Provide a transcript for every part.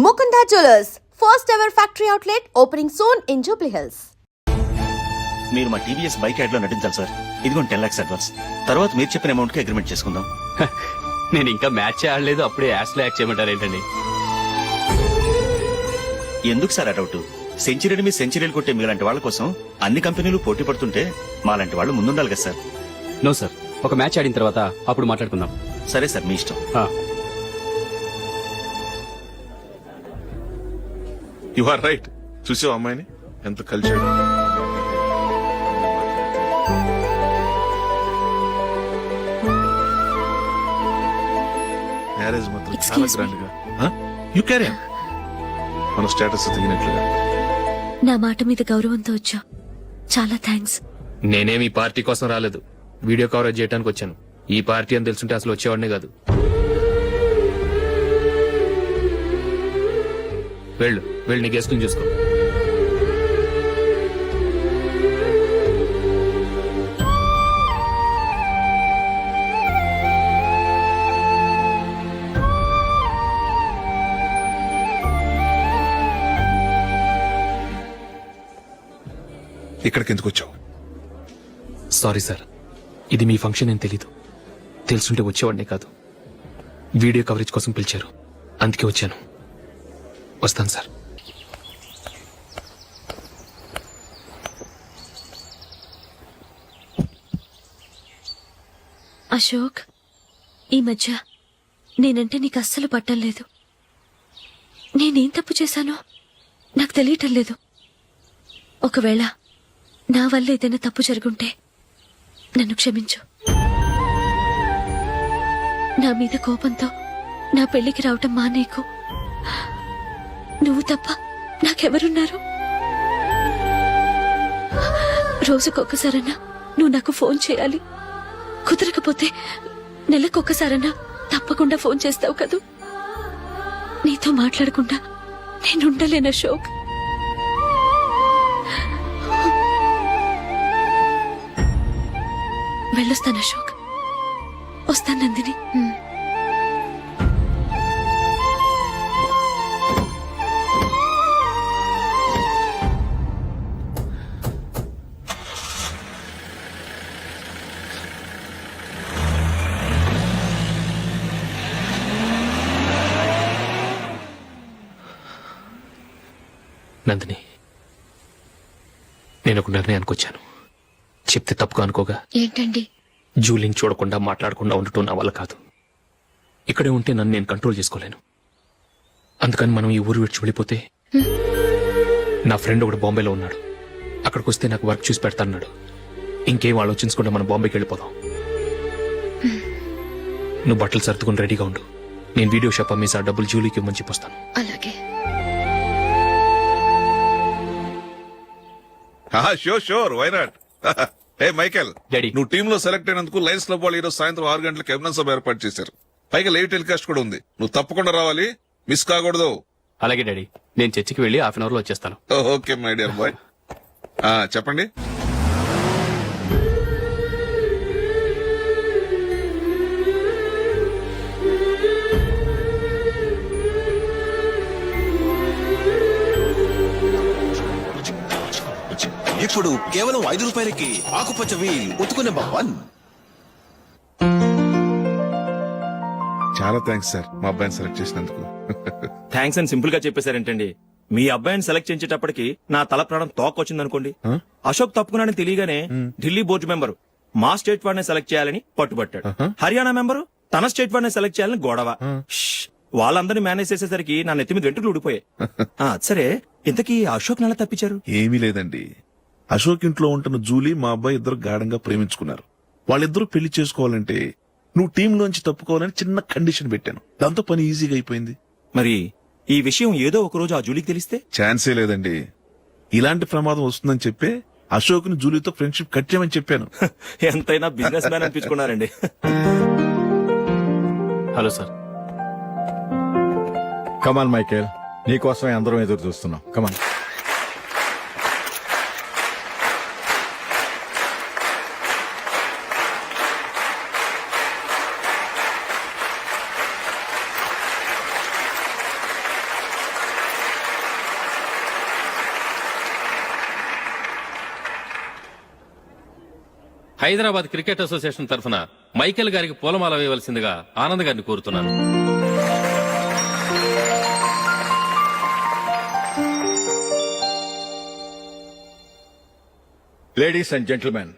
Mukunda Jewelers, first ever factory outlet opening soon in Jubilee Hills. మీరు మా TVS bike add లో నటించాలి sir. ఇదిగోండి 10 lakhs advance. తర్వాత మీరు చెప్పిన అమౌంట్ కి అగ్రిమెంట్ చేసుకుందాం. నేను ఇంకా మ్యాచ్ ఆడలేదు, అప్పుడే యాడ్స్ లో యాక్ట్ చేయమంటారు ఏంటండి? ఎందుకు సార్ అడౌట్? సెంచరీని మీ సెంచరీలు కొట్టే మీలాంటి వాళ్ళ కోసం అన్ని కంపెనీలు పోటీ పడుతుంటే మాలాంటి వాళ్ళు ముందుండాలి కదా సార్. నో సార్, ఒక మ్యాచ్ ఆడిన తర్వాత అప్పుడు మాట్లాడుకుందాం. సరే సార్, మీ ఇష్టం. You are right. చూసావు అమ్మాయిని ఎంత కలిసాడు. మ్యారేజ్ మాత్రం చాలా గ్రాండ్ గా. You carry on. మన స్టేటస్ దిగినట్లుగా. నా మాట మీద గౌరవంతో వచ్చా. చాలా థ్యాంక్స్. నేనేమి ఈ పార్టీ కోసం రాలేదు, వీడియో కవరేజ్ చేయడానికి వచ్చాను. ఈ పార్టీ అని తెలుసుంటే అసలు వచ్చేవాడినే కాదు. వెళ్ళు వెళ్ళు, నీ గెస్ట్ని చూసుకో. ఇక్కడికి ఎందుకు వచ్చావు? సారీ సార్, ఇది మీ ఫంక్షన్ అని తెలీదు. తెలుసుంటే వచ్చేవాడినే కాదు. వీడియో కవరేజ్ కోసం పిలిచారు, అందుకే వచ్చాను. వస్తాను సార్. అశోక్, ఈ మధ్య నేనంటే నీకు అస్సలు పట్టం లేదు. నేనేం తప్పు చేశానో నాకు తెలియటం లేదు. ఒకవేళ నా వల్ల ఏదైనా తప్పు జరుగుంటే నన్ను క్షమించు. నా మీద కోపంతో నా పెళ్లికి రావటం మానేకు. నువ్వు తప్ప నాకెవరున్నారు? రోజుకొక్కసారన్నా నువ్వు నాకు ఫోన్ చేయాలి. కుదరకపోతే నెలకొక్కసారన్నా తప్పకుండా ఫోన్ చేస్తావు కదూ. నీతో మాట్లాడకుండా నేనుండలేను అశోక్. వెళ్ళొస్తాను అశోక్. వస్తాను నందిని. నందిని, నేను ఒక నిర్ణయానికి వచ్చాను. చెప్తే తప్పుగా అనుకోగా. ఏంటండి? జూలిని చూడకుండా మాట్లాడకుండా ఉండటం నా వల్ల కాదు. ఇక్కడే ఉంటే నన్ను నేను కంట్రోల్ చేసుకోలేను. అందుకని మనం ఈ ఊరు విడిచి వెళ్ళిపోతే. నా ఫ్రెండ్ ఒకడు బాంబేలో ఉన్నాడు, అక్కడికి వస్తే నాకు వర్క్ చూసి పెడతాన్నాడు. ఇంకేం ఆలోచించకుండా మనం బాంబేకి వెళ్ళిపోదాం. నువ్వు బట్టలు సర్దుకుని రెడీగా ఉండు. నేను వీడియో షాప్ అమ్మేసి ఆ డబ్బులు జూలీకి ఇవ్వమని చెప్పొస్తాను. అలాగే. Sure, why not. Hey Michael, daddy. నువ్వు టీమ్ లో సెలెక్ట్ అయినందుకు లయన్స్ క్లబ్ వాళ్ళు ఈరోజు సాయంత్రం 6 గంటలకు అభినందన సభ ఏర్పాటు చేశారు. పైగా లైవ్ టెలికాస్ట్ కూడా ఉంది. నువ్వు తప్పకుండా రావాలి, మిస్ కాకూడదు. అలాగే డాడీ, నేను చర్చికి వెళ్ళి హాఫ్ అన్ అవర్ లో వచ్చేస్తాను. Okay my dear bye. చెప్పండి. ఇప్పుడు కేవలం 5 రూపాయలకి ఆకుపచ్చ వీల్ ఉతుకు నెంబర్ 1. చాలా థ్యాంక్స్ సార్, మా అబ్బాయిని సెలెక్ట్ చేసినందుకు. థ్యాంక్స్ అని సింపుల్ గా చెప్పేశారేంటండి? మీ అబ్బాయిని సెలెక్ట్ చేసేటప్పటికి నా తల ప్రాణం తోకొచ్చిందనుకోండి. అశోక్ తప్పుకున్నాడని తెలియగానే ఢిల్లీ బోర్డు మెంబరు మా స్టేట్ వాడిని సెలెక్ట్ చేయాలని పట్టుబట్టాడు. హర్యానా మెంబరు తన స్టేట్ వాడిని సెలెక్ట్ చేయాలని గొడవ. వాళ్ళందరినీ మేనేజ్ చేసేసరికి నా నెత్తి మీద వెంట్రుకలు ఊడిపోయాయి. సరే, ఇంతకీ అశోక్ నెల తప్పించారు? ఏమీ లేదండి. అశోక్ ఇంట్లో ఉంటున్న జూలీ మా అబ్బాయి ఇద్దరు గాఢంగా ప్రేమించుకున్నారు. వాళ్ళిద్దరూ పెళ్లి చేసుకోవాలంటే నువ్వు టీంలోంచి తప్పుకోవాలని చిన్న కండిషన్ పెట్టాను. దాంతో పని ఈజీగా అయిపోయింది. మరి ఈ విషయం ఏదో ఒక రోజు ఆ జూలీకి తెలిస్తే? ఛాన్సే లేదండి. ఇలాంటి ప్రమాదం వస్తుందని చెప్పే అశోక్ ని జూలీతో ఫ్రెండ్షిప్ కట్ చేయమని చెప్పాను. ఎంతైనా బిజినెస్ మ్యాన్ అనిపించుకున్నారండి. Hello sir. కమాన్ మైకేల్, నీకోసమే అందరం ఎదురు చూస్తున్నాం. కమాన్. హైదరాబాద్ క్రికెట్ అసోసియేషన్ తరఫున మైకేల్ గారికి పూలమాల వేయవలసిందిగా ఆనంద్ గారిని కోరుతున్నాను. లేడీస్ అండ్ జెంటిల్మెన్,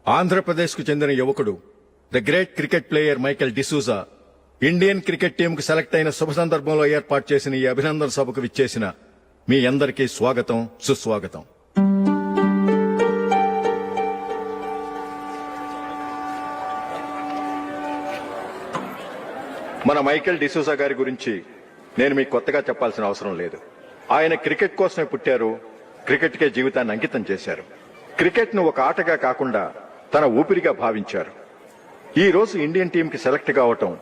ఆంధ్రప్రదేశ్ కు చెందిన యువకుడు the great cricket player Michael D'Souza Indian cricket టీంకు సెలెక్ట్ అయిన శుభ సందర్భంలో ఏర్పాటు చేసిన ఈ అభినందన సభకు విచ్చేసిన మీ అందరికీ స్వాగతం, సుస్వాగతం. మన మైకేల్ డిసూజా గారి గురించి నేను మీకు కొత్తగా చెప్పాల్సిన అవసరం లేదు. ఆయన క్రికెట్ కోసమే పుట్టారు, క్రికెట్కే జీవితాన్ని అంకితం చేశారు. క్రికెట్ ను ఒక ఆటగా కాకుండా తన ఊపిరిగా భావించారు. ఈ రోజు ఇండియన్ టీంకి సెలెక్ట్ కావటం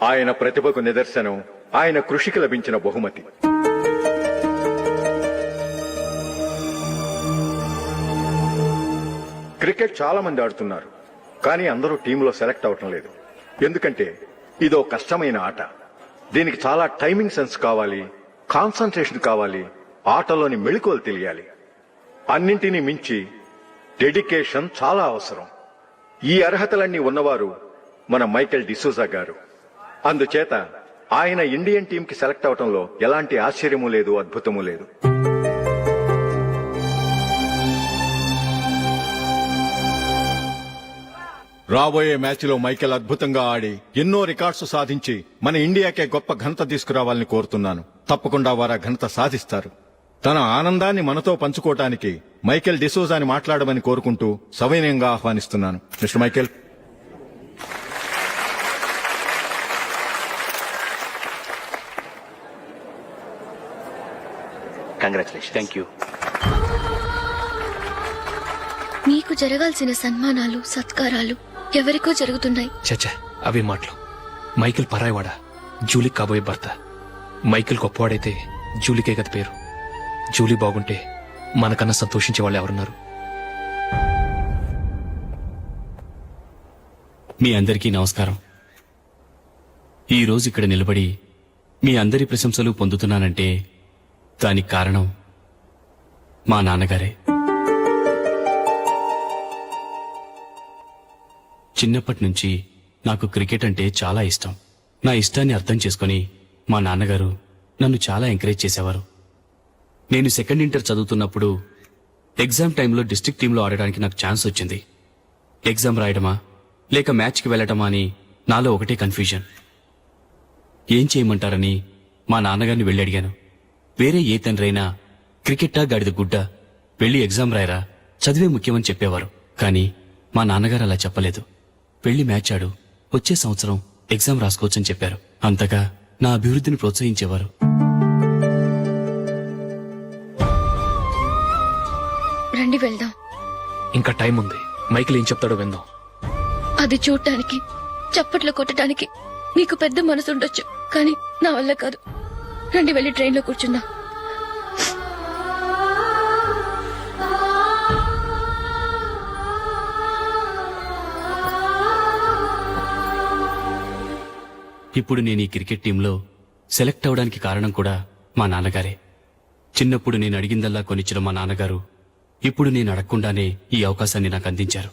ఆయన ప్రతిభకు నిదర్శనం, ఆయన కృషికి లభించిన బహుమతి. క్రికెట్ చాలా మంది ఆడుతున్నారు, కానీ అందరూ టీంలో సెలెక్ట్ అవటం లేదు. ఎందుకంటే ఇదో కష్టమైన ఆట. దీనికి చాలా టైమింగ్ సెన్స్ కావాలి, కాన్సంట్రేషన్ కావాలి, ఆటలోని మెళకువలు తెలియాలి. అన్నింటినీ మించి డెడికేషన్ చాలా అవసరం. ఈ అర్హతలన్నీ ఉన్నవారు మన మైకేల్ డిసూజా గారు. అందుచేత ఆయన ఇండియన్ టీంకి సెలెక్ట్ అవటంలో ఎలాంటి ఆశ్చర్యమూ లేదు, అద్భుతమూ లేదు. రాబోయే మ్యాచ్లో మైకేల్ అద్భుతంగా ఆడి ఎన్నో రికార్డ్స్ సాధించి మన ఇండియాకే గొప్ప ఘనత తీసుకురావాలని కోరుతున్నాను. తప్పకుండా వారు ఆ ఘనత సాధిస్తారు. తన ఆనందాన్ని మనతో పంచుకోవటానికి మైకేల్ డిసూజాని మాట్లాడమని కోరుకుంటూ సవినయంగా ఆహ్వానిస్తున్నాను. Mister Michael. Congratulation. Thank you. మీకు జరగాల్సిన సన్మానాలు, సత్కారాలు ఎవరికో జరుగుతున్నాయి. చచ్చా, అవి మాటలు. మైకేల్ పరాయవాడా, జూలీ కాబోయే భర్త. మైకేల్ గొప్పవాడైతే జూలీకే కదా పేరు. జూలీ బాగుంటే మనకన్నా సంతోషించే వాళ్ళు ఎవరున్నారు? మీ అందరికీ నమస్కారం. ఈ రోజు ఇక్కడ నిలబడి మీ అందరి ప్రశంసలు పొందుతున్నానంటే దానికి కారణం మా నాన్నగారే. చిన్నప్పటి నుంచి నాకు క్రికెట్ అంటే చాలా ఇష్టం. నా ఇష్టాన్ని అర్థం చేసుకుని మా నాన్నగారు నన్ను చాలా ఎంకరేజ్ చేసేవారు. నేను సెకండ్ ఇంటర్ చదువుతున్నప్పుడు ఎగ్జామ్ టైంలో డిస్ట్రిక్ట్ టీంలో ఆడడానికి నాకు ఛాన్స్ వచ్చింది. ఎగ్జామ్ రాయడమా లేక మ్యాచ్కి వెళ్ళటమా అని నాలో ఒకటే కన్ఫ్యూజన్. ఏం చేయమంటారని మా నాన్నగారిని వెళ్ళి అడిగాను. వేరే ఏ తండ్రైనా క్రికెట్టా గాడిద గుడ్డ, వెళ్ళి ఎగ్జామ్ రాయరా, చదివే ముఖ్యమని చెప్పేవారు. కానీ మా నాన్నగారు అలా చెప్పలేదు. వెళ్ళి మ్యాచ్ ఆడు, వచ్చే సంవత్సరం ఎగ్జామ్ రాసుకోవచ్చని చెప్పారు. అంతగా నా అభివృద్ధిని ప్రోత్సహించేవారు. రండి వెళ్దాం. ఇంకా టైం ఉంది. మైకేల్ ఏం చెప్తాడో విందాం. అది చూడటానికి, చప్పట్లు కొట్టడానికి మీకు పెద్ద మనసు ఉండొచ్చు, కానీ నా వల్ల కాదు. రండి వెళ్ళి ట్రైన్లో కూర్చుందాం. ఇప్పుడు నేను ఈ క్రికెట్ టీంలో సెలెక్ట్ అవడానికి కారణం కూడా మా నాన్నగారే. చిన్నప్పుడు నేను అడిగిందల్లా కొనిచ్చిన మా నాన్నగారు ఇప్పుడు నేను అడగకుండానే ఈ అవకాశాన్ని నాకు అందించారు.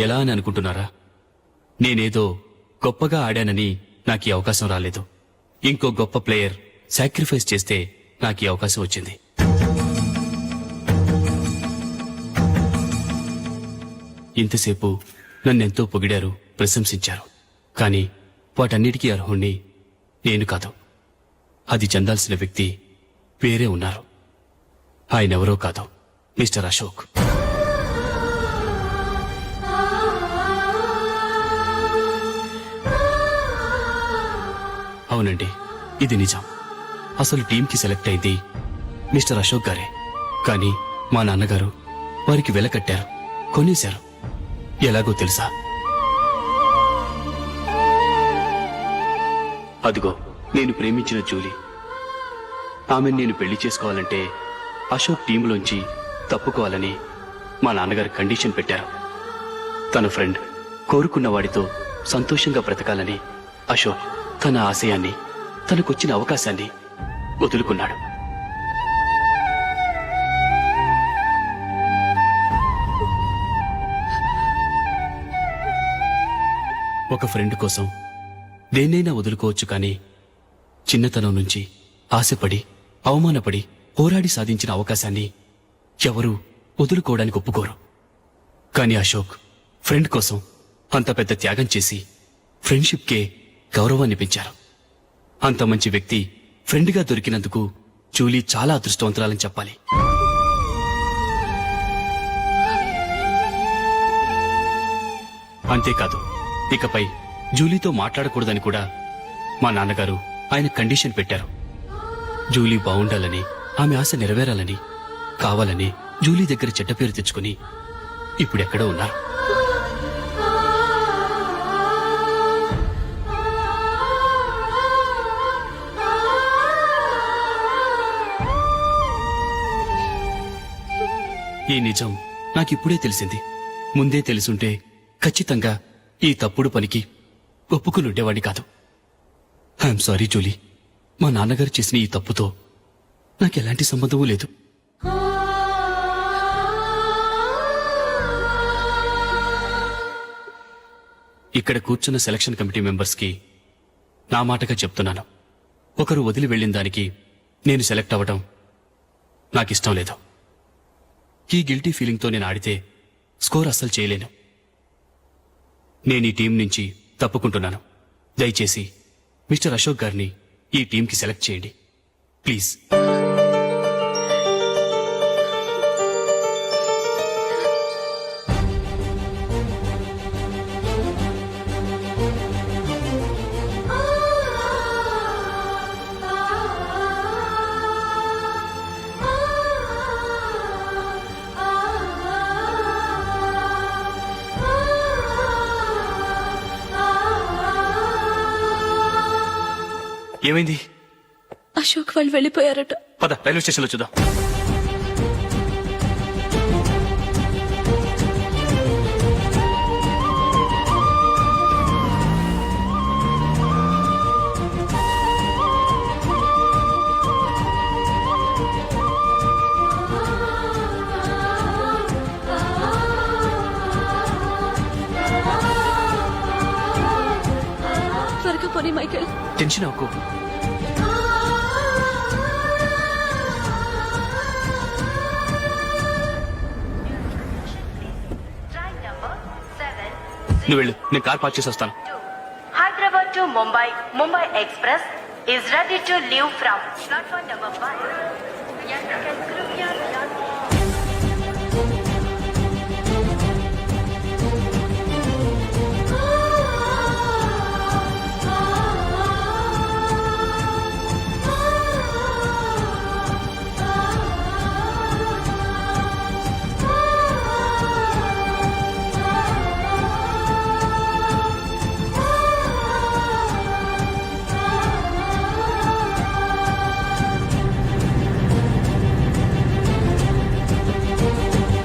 ఎలా అని అనుకుంటున్నారా? నేనేదో గొప్పగా ఆడానని నాకు ఈ అవకాశం రాలేదు. ఇంకో గొప్ప ప్లేయర్ సాక్రిఫైస్ చేస్తే నాకు ఈ అవకాశం వచ్చింది. ఇంతసేపు నన్నెంతో పొగిడారు, ప్రశంసించారు. కానీ వాటన్నిటికీ అర్హుణ్ణి నేను కాదు. అది చెందాల్సిన వ్యక్తి వేరే ఉన్నారు. ఆయనెవరో కాదు, మిస్టర్ అశోక్. అవునండి, ఇది నిజం. అసలు టీంకి సెలెక్ట్ అయింది మిస్టర్ అశోక్ గారే. కానీ మా నాన్నగారు వారికి వెల కట్టారు, కొనేశారు. ఎలాగో తెలుసా? అదిగో నేను ప్రేమించిన జూలీ. ఆమెను నేను పెళ్లి చేసుకోవాలంటే అశోక్ టీంలోంచి తప్పుకోవాలని మా నాన్నగారు కండిషన్ పెట్టారు. తన ఫ్రెండ్ కోరుకున్న వాడితో సంతోషంగా బ్రతకాలని అశోక్ తన ఆశయాన్ని, తనకొచ్చిన అవకాశాన్ని వదులుకున్నాడు. ఒక ఫ్రెండ్ కోసం దేన్నైనా వదులుకోవచ్చు కానీ చిన్నతనం నుంచి ఆశపడి అవమానపడి పోరాడి సాధించిన అవకాశాన్ని ఎవరూ వదులుకోవడానికి ఒప్పుకోరు. కానీ అశోక్ ఫ్రెండ్ కోసం అంత పెద్ద త్యాగం చేసి ఫ్రెండ్షిప్కే గౌరవాన్ని పెంచారు. అంత మంచి వ్యక్తి ఫ్రెండ్గా దొరికినందుకు జూలీ చాలా అదృష్టవంతురాలని చెప్పాలి. అంతేకాదు, ఇకపై జూలీతో మాట్లాడకూడదని కూడా మా నాన్నగారు ఆయన కండిషన్ పెట్టారు. జూలీ బావుండాలని, ఆమె ఆశ నెరవేరాలని, కావాలని జూలీ దగ్గర చెడ్డ పేరు తెచ్చుకుని ఇప్పుడెక్కడో ఉన్నారు. ఈ నిజం నాకిప్పుడే తెలిసింది. ముందే తెలుసుంటే ఖచ్చితంగా ఈ తప్పుడు పనికి ఒప్పుకుని ఉండేవాడిని కాదు. I'm sorry Julie. మా నాన్నగారు చేసిన ఈ తప్పుతో నాకెలాంటి సంబంధమూ లేదు. ఇక్కడ కూర్చున్న సెలక్షన్ కమిటీ మెంబర్స్ కి నా మాటగా చెప్తున్నాను, ఒకరు వదిలి వెళ్ళిన దానికి నేను సెలెక్ట్ అవ్వడం నాకిష్టం లేదు. ఈ గిల్టీ ఫీలింగ్తో నేను ఆడితే స్కోర్ అస్సలు చేయలేను. నేను ఈ టీం నుంచి తప్పుకుంటున్నాను. దయచేసి మిస్టర్ అశోక్ గారిని ఈ టీంకి సెలెక్ట్ చేయండి ప్లీజ్. ఏమైంది? అశోక్ వాళ్ళు వెళ్ళిపోయారట. పద రైల్వే స్టేషన్లో చూద్దాం. త్వరగా పోనీ మైకేల్. టెన్షన్ అవ్వకు. నువ్వు వెళ్ళు, నేను కార్ పార్క్ చేసి వస్తాను. Hyderabad to Mumbai, Mumbai Express is ready to leave from platform number 5.